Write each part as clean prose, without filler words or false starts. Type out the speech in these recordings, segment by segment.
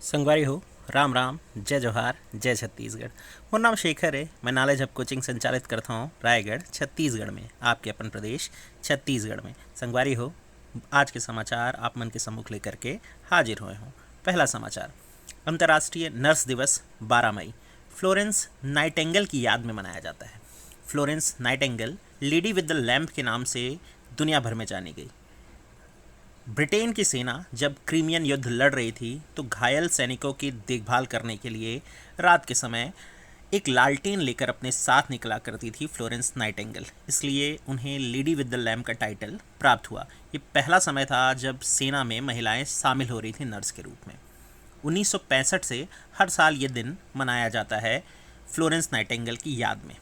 संगवारी हो। राम राम, जय जोहार, जय छत्तीसगढ़। मोर नाम शेखर है। मैं नॉलेज हब कोचिंग संचालित करता हूँ रायगढ़ छत्तीसगढ़ में, आपके अपन प्रदेश छत्तीसगढ़ में। संगवारी हो, आज के समाचार आप मन के सम्मुख लेकर के हाजिर हुए हूँ। पहला समाचार, अंतर्राष्ट्रीय नर्स दिवस 12 मई फ्लोरेंस नाइटेंगल की याद में मनाया जाता है। Florence Nightingale lady with the lamp के नाम से दुनिया भर में जानी गई। ब्रिटेन की सेना जब क्रीमियन युद्ध लड़ रही थी तो घायल सैनिकों की देखभाल करने के लिए रात के समय एक लालटेन लेकर अपने साथ निकला करती थी फ्लोरेंस नाइटेंगल, इसलिए उन्हें लेडी विद द लैम्प का टाइटल प्राप्त हुआ। ये पहला समय था जब सेना में महिलाएं शामिल हो रही थी नर्स के रूप में। 1965 से हर साल ये दिन मनाया जाता है फ्लोरेंस नाइटेंगल की याद में।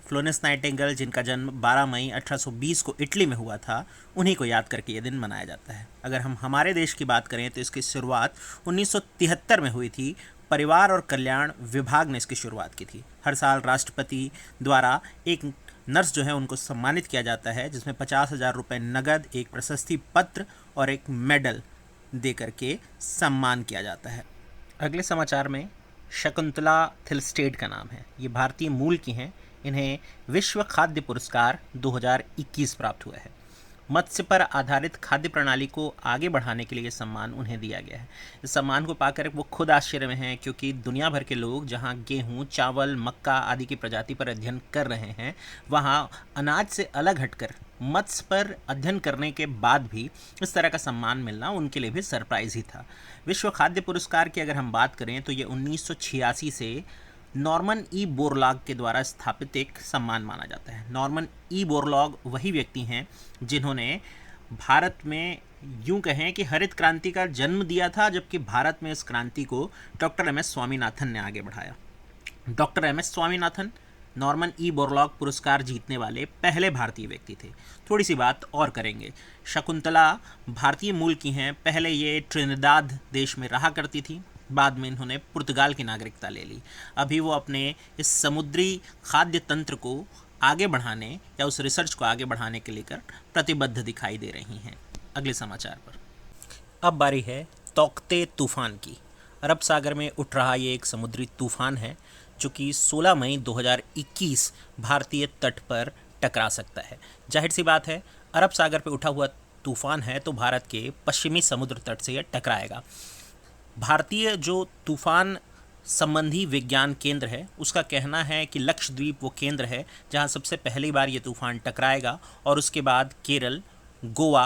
फ्लोरेंस नाइटेंगल, जिनका जन्म 12 मई 1820 को इटली में हुआ था, उन्हीं को याद करके ये दिन मनाया जाता है। अगर हम हमारे देश की बात करें तो इसकी शुरुआत 1973 में हुई थी। परिवार और कल्याण विभाग ने इसकी शुरुआत की थी। हर साल राष्ट्रपति द्वारा एक नर्स जो है उनको सम्मानित किया जाता है, जिसमें 50,000 रुपये नगद, एक प्रशस्ति पत्र और एक मेडल दे करके सम्मान किया जाता है। अगले समाचार में शकुंतला थिलस्टेड का नाम है। ये भारतीय मूल की हैं। इन्हें विश्व खाद्य पुरस्कार 2021 प्राप्त हुआ है। मत्स्य पर आधारित खाद्य प्रणाली को आगे बढ़ाने के लिए सम्मान उन्हें दिया गया है। इस सम्मान को पाकर वो खुद आश्चर्य में हैं, क्योंकि दुनिया भर के लोग जहां गेहूं, चावल, मक्का आदि की प्रजाति पर अध्ययन कर रहे हैं, वहां अनाज से अलग हटकर मत्स्य पर अध्ययन करने के बाद भी इस तरह का सम्मान मिलना उनके लिए भी सरप्राइज ही था। विश्व खाद्य पुरस्कार की अगर हम बात करें तो ये 1986 से नॉर्मन ई बोरलॉग के द्वारा स्थापित एक सम्मान माना जाता है। नॉर्मन ई बोरलॉग वही व्यक्ति हैं जिन्होंने भारत में यूं कहें कि हरित क्रांति का जन्म दिया था, जबकि भारत में इस क्रांति को डॉक्टर एम एस स्वामीनाथन ने आगे बढ़ाया। Doctor M S Swaminathan Norman E Borlaug पुरस्कार जीतने वाले पहले भारतीय व्यक्ति थे। थोड़ी सी बात और करेंगे। शकुंतला भारतीय मूल की हैं। पहले ये ट्रिनिदाद देश में रहा करती थी, बाद में इन्होंने पुर्तगाल की नागरिकता ले ली। अभी वो अपने इस समुद्री खाद्य तंत्र को आगे बढ़ाने या उस रिसर्च को आगे बढ़ाने के लेकर प्रतिबद्ध दिखाई दे रही हैं। अगले समाचार पर अब बारी है तौकते तूफान की। अरब सागर में उठ रहा ये एक समुद्री तूफान है जो कि 16 मई 2021 भारतीय तट पर टकरा सकता है। जाहिर सी बात है, अरब सागर पर उठा हुआ तूफान है तो भारत के पश्चिमी समुद्र तट से यह टकराएगा। भारतीय जो तूफान संबंधी विज्ञान केंद्र है उसका कहना है कि लक्षद्वीप वो केंद्र है जहां सबसे पहली बार ये तूफान टकराएगा और उसके बाद केरल, गोवा,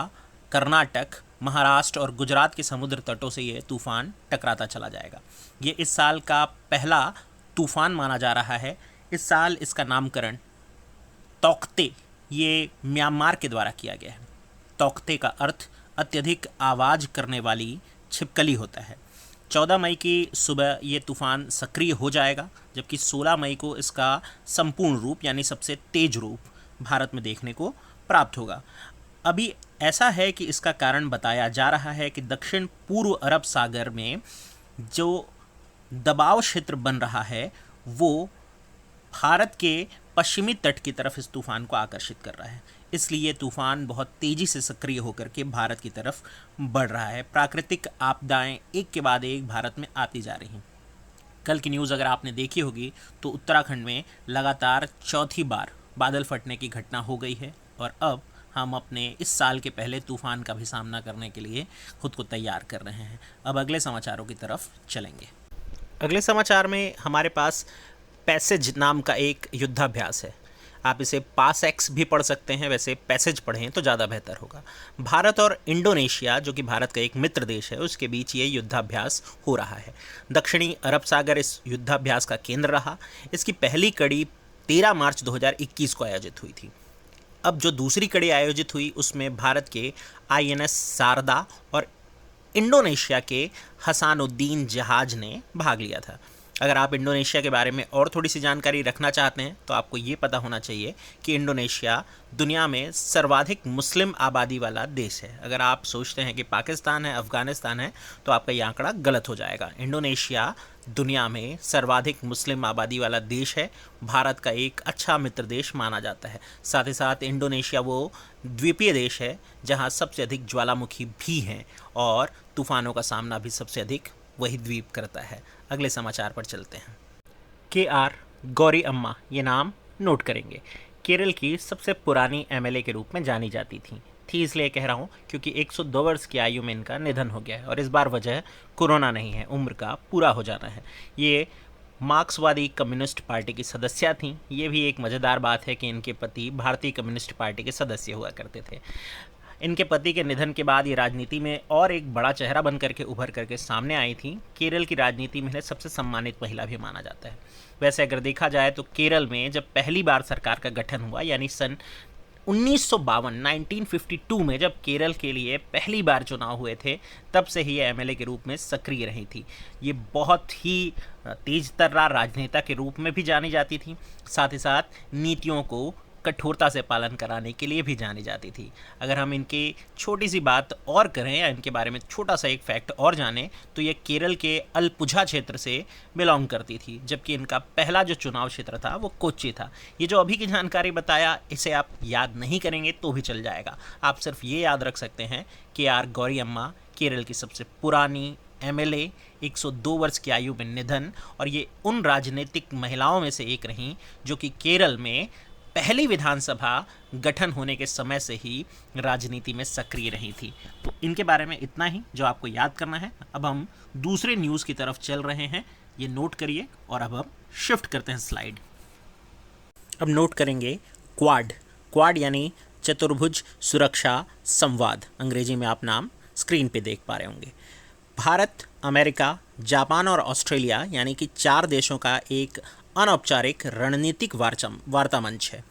कर्नाटक, महाराष्ट्र और गुजरात के समुद्र तटों से ये तूफान टकराता चला जाएगा। ये इस साल का पहला तूफान माना जा रहा है। इस साल इसका नामकरण तौकते, ये म्यांमार के द्वारा किया गया है। तौकते का अर्थ अत्यधिक आवाज़ करने वाली छिपकली होता है। 14 मई की सुबह ये तूफ़ान सक्रिय हो जाएगा, जबकि 16 मई को इसका संपूर्ण रूप यानी सबसे तेज रूप भारत में देखने को प्राप्त होगा। अभी ऐसा है कि इसका कारण बताया जा रहा है कि दक्षिण पूर्व अरब सागर में जो दबाव क्षेत्र बन रहा है वो भारत के पश्चिमी तट की तरफ इस तूफ़ान को आकर्षित कर रहा है। इसलिए तूफ़ान बहुत तेज़ी से सक्रिय होकर के भारत की तरफ बढ़ रहा है। प्राकृतिक आपदाएं एक के बाद एक भारत में आती जा रही हैं। कल की न्यूज़ अगर आपने देखी होगी तो उत्तराखंड में लगातार चौथी बार बादल फटने की घटना हो गई है और अब हम अपने इस साल के पहले तूफ़ान का भी सामना करने के लिए खुद को तैयार कर रहे हैं। अब अगले समाचारों की तरफ चलेंगे। अगले समाचार में हमारे पास पैसेज नाम का एक युद्धाभ्यास है। आप इसे पास एक्स भी पढ़ सकते हैं, वैसे पैसेज पढ़ें तो ज़्यादा बेहतर होगा। भारत और इंडोनेशिया, जो कि भारत का एक मित्र देश है, उसके बीच ये युद्धाभ्यास हो रहा है। दक्षिणी अरब सागर इस युद्धाभ्यास का केंद्र रहा। इसकी पहली कड़ी 13 मार्च 2021 को आयोजित हुई थी। अब जो दूसरी कड़ी आयोजित हुई उसमें भारत के INS शारदा और इंडोनेशिया के हसानुद्दीन जहाज ने भाग लिया था। अगर आप इंडोनेशिया के बारे में और थोड़ी सी जानकारी रखना चाहते हैं तो आपको ये पता होना चाहिए कि इंडोनेशिया दुनिया में सर्वाधिक मुस्लिम आबादी वाला देश है। अगर आप सोचते हैं कि पाकिस्तान है, अफ़गानिस्तान है, तो आपका ये आंकड़ा गलत हो जाएगा। इंडोनेशिया दुनिया में सर्वाधिक मुस्लिम आबादी वाला देश है। भारत का एक अच्छा मित्र देश माना जाता है। साथ ही साथ इंडोनेशिया वो द्वीपीय देश है जहाँ सबसे अधिक ज्वालामुखी भी हैं और तूफ़ानों का सामना भी सबसे अधिक वही द्वीप करता है। अगले समाचार पर चलते हैं। KR गौरी अम्मा, ये नाम नोट करेंगे। केरल की सबसे पुरानी MLA के रूप में जानी जाती थी इसलिए कह रहा हूँ क्योंकि 102 वर्ष की आयु में इनका निधन हो गया है और इस बार वजह कोरोना नहीं है, उम्र का पूरा हो जाना है। ये मार्क्सवादी कम्युनिस्ट पार्टी की सदस्य थीं। ये भी एक मज़ेदार बात है कि इनके पति भारतीय कम्युनिस्ट पार्टी के सदस्य हुआ करते थे। इनके पति के निधन के बाद ये राजनीति में और एक बड़ा चेहरा बन करके उभर करके सामने आई थी। केरल की राजनीति में सबसे सम्मानित महिला भी माना जाता है। वैसे अगर देखा जाए तो केरल में जब पहली बार सरकार का गठन हुआ यानी सन 1952 में जब केरल के लिए पहली बार चुनाव हुए थे, तब से ही ये MLA के रूप में सक्रिय रही थी। ये बहुत ही तेज तर्रार राजनेता के रूप में भी जानी जाती थी, साथ ही साथ नीतियों को कठोरता से पालन कराने के लिए भी जानी जाती थी। अगर हम इनकी छोटी सी बात और करें या इनके बारे में छोटा सा एक फैक्ट और जानें तो ये केरल के अलपुझा क्षेत्र से बिलोंग करती थी, जबकि इनका पहला जो चुनाव क्षेत्र था वो कोच्चि था। ये जो अभी की जानकारी बताया इसे आप याद नहीं करेंगे तो भी चल जाएगा। आप सिर्फ ये याद रख सकते हैं कि KR गौरी अम्मा केरल की सबसे पुरानी MLA, 102 वर्ष की आयु में निधन, और ये उन राजनीतिक महिलाओं में से एक रहीं जो कि केरल में पहली विधानसभा गठन होने के समय से ही राजनीति में सक्रिय रही थी। तो इनके बारे में इतना ही जो आपको याद करना है। अब हम दूसरे न्यूज़ की तरफ चल रहे हैं, ये नोट करिए और अब हम शिफ्ट करते हैं स्लाइड। अब नोट करेंगे क्वाड यानी चतुर्भुज सुरक्षा संवाद। अंग्रेजी में आप नाम स्क्रीन पे देख पा रहे होंगे। भारत, अमेरिका, जापान और ऑस्ट्रेलिया यानी कि 4 देशों का एक अनौपचारिक रणनीतिक वार्ता मंच है।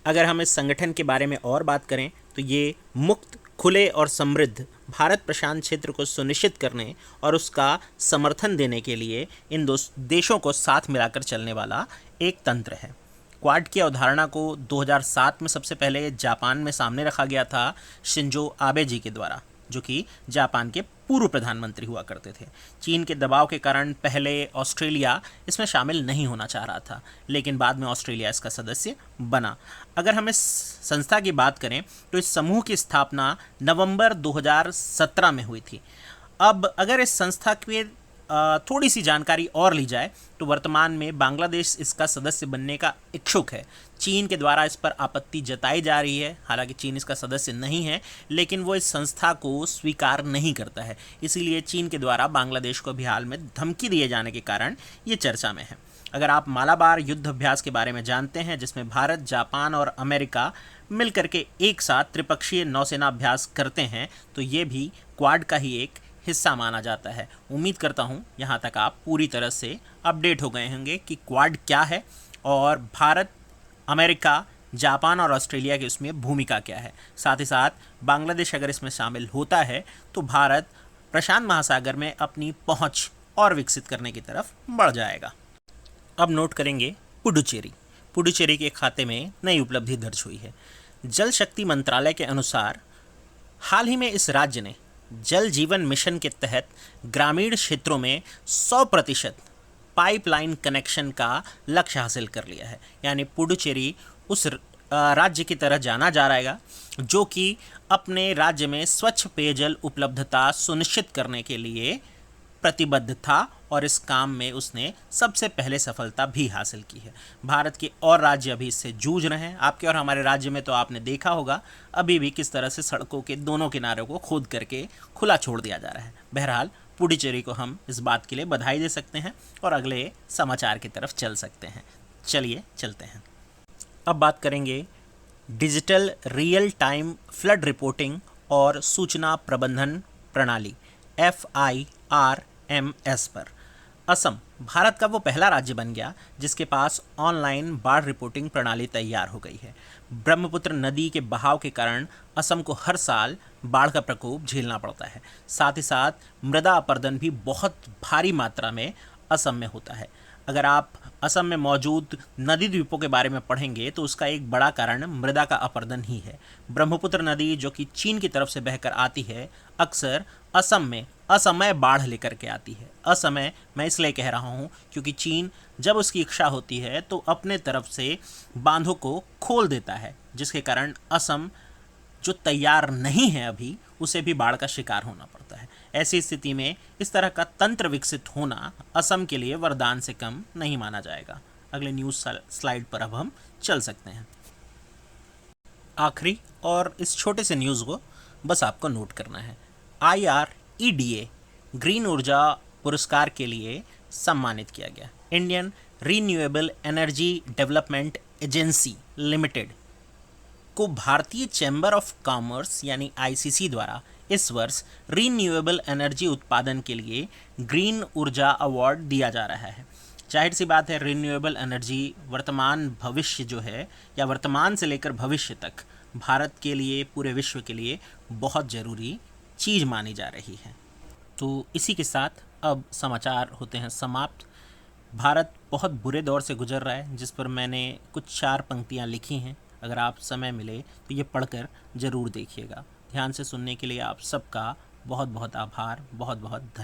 अगर हम इस संगठन के बारे में और बात करें तो ये मुक्त, खुले और समृद्ध भारत प्रशांत क्षेत्र को सुनिश्चित करने और उसका समर्थन देने के लिए इन दो देशों को साथ मिलाकर चलने वाला एक तंत्र है। क्वाड की अवधारणा को 2007 में सबसे पहले जापान में सामने रखा गया था शिंजो आबे जी के द्वारा, जो कि जापान के पूर्व प्रधानमंत्री हुआ करते थे। चीन के दबाव के कारण पहले ऑस्ट्रेलिया इसमें शामिल नहीं होना चाह रहा था, लेकिन बाद में ऑस्ट्रेलिया इसका सदस्य बना। अगर हम इस संस्था की बात करें तो इस समूह की स्थापना नवंबर 2017 में हुई थी। अब अगर इस संस्था के थोड़ी सी जानकारी और ली जाए तो वर्तमान में बांग्लादेश इसका सदस्य बनने का इच्छुक है। चीन के द्वारा इस पर आपत्ति जताई जा रही है, हालांकि चीन इसका सदस्य नहीं है, लेकिन वो इस संस्था को स्वीकार नहीं करता है। इसीलिए चीन के द्वारा बांग्लादेश को भी हाल में धमकी दिए जाने के कारण ये चर्चा में है। अगर आप मालाबार युद्ध अभ्यास के बारे में जानते हैं, जिसमें भारत, जापान और अमेरिका मिलकर के एक साथ त्रिपक्षीय नौसेना अभ्यास करते हैं, तो ये भी क्वाड का ही एक हिस्सा माना जाता है। उम्मीद करता हूँ यहाँ तक आप पूरी तरह से अपडेट हो गए होंगे कि क्वाड क्या है और भारत, अमेरिका, जापान और ऑस्ट्रेलिया की उसमें भूमिका क्या है। साथ ही साथ बांग्लादेश अगर इसमें शामिल होता है तो भारत प्रशांत महासागर में अपनी पहुँच और विकसित करने की तरफ बढ़ जाएगा। अब नोट करेंगे पुडुचेरी के खाते में नई उपलब्धि दर्ज हुई है। जल शक्ति मंत्रालय के अनुसार हाल ही में इस राज्य ने जल जीवन मिशन के तहत ग्रामीण क्षेत्रों में 100% पाइपलाइन कनेक्शन का लक्ष्य हासिल कर लिया है। यानी पुडुचेरी उस राज्य की तरह जाना जा रहेगा जो कि अपने राज्य में स्वच्छ पेयजल उपलब्धता सुनिश्चित करने के लिए प्रतिबद्ध था और इस काम में उसने सबसे पहले सफलता भी हासिल की है। भारत के और राज्य अभी इससे जूझ रहे हैं। आपके और हमारे राज्य में तो आपने देखा होगा अभी भी किस तरह से सड़कों के दोनों किनारों को खोद करके खुला छोड़ दिया जा रहा है। बहरहाल पुडुचेरी को हम इस बात के लिए बधाई दे सकते हैं और अगले समाचार की तरफ चल सकते हैं। चलिए चलते हैं। अब बात करेंगे digital real time flood reporting और सूचना प्रबंधन प्रणाली FIRMS पर। असम भारत का वो पहला राज्य बन गया जिसके पास ऑनलाइन बाढ़ रिपोर्टिंग प्रणाली तैयार हो गई है। ब्रह्मपुत्र नदी के बहाव के कारण असम को हर साल बाढ़ का प्रकोप झेलना पड़ता है। साथ ही साथ मृदा अपरदन भी बहुत भारी मात्रा में असम में होता है। अगर आप असम में मौजूद नदी द्वीपों के बारे में पढ़ेंगे तो उसका एक बड़ा कारण मृदा का अपरदन ही है। ब्रह्मपुत्र नदी जो कि चीन की तरफ से बहकर आती है, अक्सर असम में असमय बाढ़ लेकर के आती है। असमय मैं इसलिए कह रहा हूँ क्योंकि चीन जब उसकी इच्छा होती है तो अपने तरफ से बांधों को खोल देता है, जिसके कारण असम जो तैयार नहीं है अभी, उसे भी बाढ़ का शिकार होना पड़ता है। ऐसी स्थिति में इस तरह का तंत्र विकसित होना असम के लिए वरदान से कम नहीं माना जाएगा। अगले न्यूज़ स्लाइड पर अब हम चल सकते हैं। आखिरी और इस छोटे से न्यूज़ को बस आपको नोट करना है। IREDA ग्रीन ऊर्जा पुरस्कार के लिए सम्मानित किया गया। Indian renewable energy development agency limited को भारतीय चैम्बर ऑफ कॉमर्स यानी ICC द्वारा इस वर्ष रीन्यूएबल एनर्जी उत्पादन के लिए ग्रीन ऊर्जा अवार्ड दिया जा रहा है। जाहिर सी बात है, रीन्यूएबल एनर्जी वर्तमान भविष्य जो है, या वर्तमान से लेकर भविष्य तक भारत के लिए, पूरे विश्व के लिए बहुत ज़रूरी चीज़ मानी जा रही है। तो इसी के साथ अब समाचार होते हैं समाप्त। भारत बहुत बुरे दौर से गुजर रहा है, जिस पर मैंने कुछ 4 पंक्तियाँ लिखी हैं। अगर आप समय मिले तो ये पढ़कर ज़रूर देखिएगा। ध्यान से सुनने के लिए आप सबका बहुत बहुत आभार, बहुत बहुत धन्यवाद।